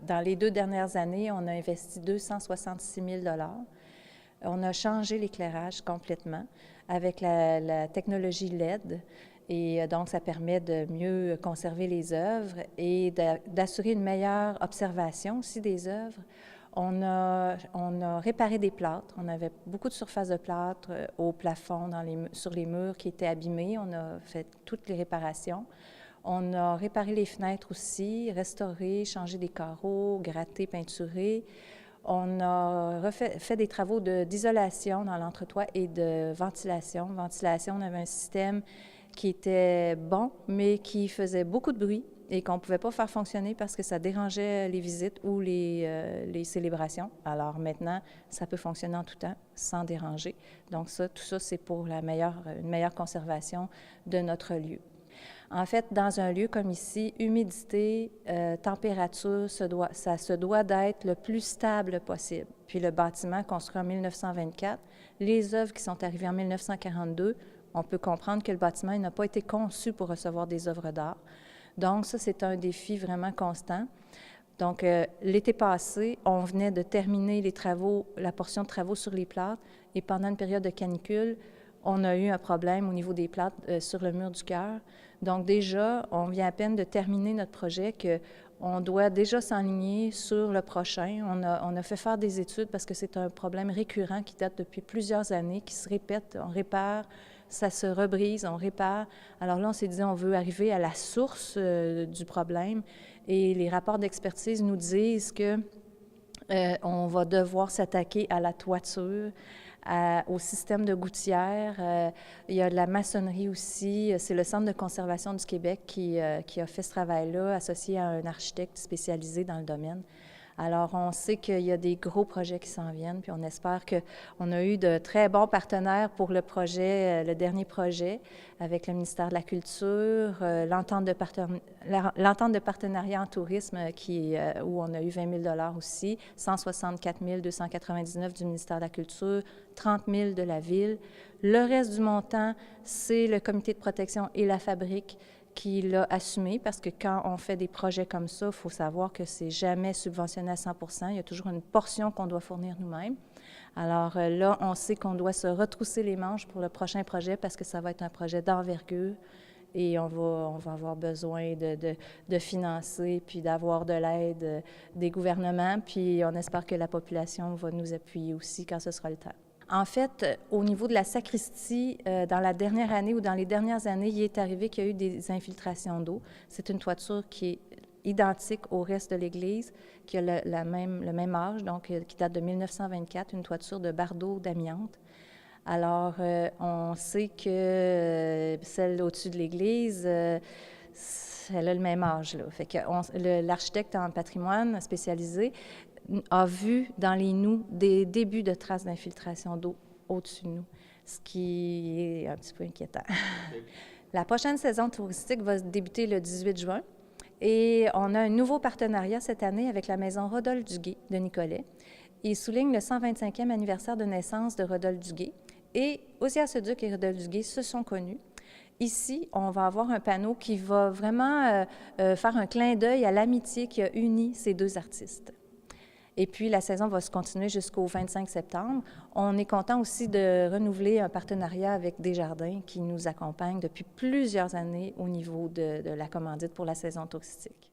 Dans les 2 dernières années, on a investi 266 000 $. On a changé l'éclairage complètement avec la technologie LED. Et donc, ça permet de mieux conserver les œuvres et d'assurer une meilleure observation aussi des œuvres. On a réparé des plâtres. On avait beaucoup de surfaces de plâtre au plafond, sur les murs qui étaient abîmés. On a fait toutes les réparations. On a réparé les fenêtres aussi, restauré, changé des carreaux, gratté, peinturé. On a fait des travaux d'isolation dans l'entretoit et de ventilation. Ventilation, on avait un système qui était bon, mais qui faisait beaucoup de bruit et qu'on ne pouvait pas faire fonctionner parce que ça dérangeait les visites ou les célébrations. Alors maintenant, ça peut fonctionner en tout temps sans déranger. Donc tout ça, c'est pour une meilleure conservation de notre lieu. En fait, dans un lieu comme ici, humidité, température, ça se doit d'être le plus stable possible. Puis le bâtiment construit en 1924, les œuvres qui sont arrivées en 1942, on peut comprendre que le bâtiment n'a pas été conçu pour recevoir des œuvres d'art. Donc ça, c'est un défi vraiment constant. Donc l'été passé, on venait de terminer les travaux, la portion de travaux sur les plâtres, et pendant une période de canicule, on a eu un problème au niveau des plâtres sur le mur du chœur. Donc déjà, on vient à peine de terminer notre projet qu'on doit déjà s'enligner sur le prochain. On a fait faire des études parce que c'est un problème récurrent qui date depuis plusieurs années, qui se répète. On répare, ça se rebrise, on répare. Alors là, on s'est dit, on veut arriver à la source du problème. Et les rapports d'expertise nous disent que on va devoir s'attaquer à la toiture, au système de gouttière. Il y a de la maçonnerie aussi. C'est le Centre de conservation du Québec qui a fait ce travail-là, associé à un architecte spécialisé dans le domaine. Alors, on sait qu'il y a des gros projets qui s'en viennent, puis on espère qu'on a eu de très bons partenaires pour le projet, le dernier projet, avec le ministère de la Culture, l'entente de partenariat en tourisme où on a eu 20 000 $ aussi, 164 299 du ministère de la Culture, 30 000 de la Ville. Le reste du montant, c'est le comité de protection et la fabrique qui l'a assumé, parce que quand on fait des projets comme ça, il faut savoir que c'est jamais subventionné à 100 %. Il y a toujours une portion qu'on doit fournir nous-mêmes. Alors là, on sait qu'on doit se retrousser les manches pour le prochain projet parce que ça va être un projet d'envergure et on va avoir besoin de financer puis d'avoir de l'aide des gouvernements. Puis on espère que la population va nous appuyer aussi quand ce sera le temps. En fait, au niveau de la sacristie, dans la dernière année ou dans les dernières années, il est arrivé qu'il y a eu des infiltrations d'eau. C'est une toiture qui est identique au reste de l'église, qui a le même âge, donc qui date de 1924, une toiture de bardeaux d'amiante. Alors, on sait que celle au-dessus de l'église, elle a le même âge, là. Fait que l'architecte en patrimoine spécialisé a vu dans les noues des débuts de traces d'infiltration d'eau au-dessus de nous, ce qui est un petit peu inquiétant. La prochaine saison touristique va débuter le 18 juin et on a un nouveau partenariat cette année avec la maison Rodolphe Duguay de Nicolet. Il souligne le 125e anniversaire de naissance de Rodolphe Duguay et Ozias-Leduc et Rodolphe Duguay se sont connus. Ici, on va avoir un panneau qui va vraiment faire un clin d'œil à l'amitié qui a uni ces deux artistes. Et puis, la saison va se continuer jusqu'au 25 septembre. On est content aussi de renouveler un partenariat avec Desjardins qui nous accompagne depuis plusieurs années au niveau de la commandite pour la saison touristique.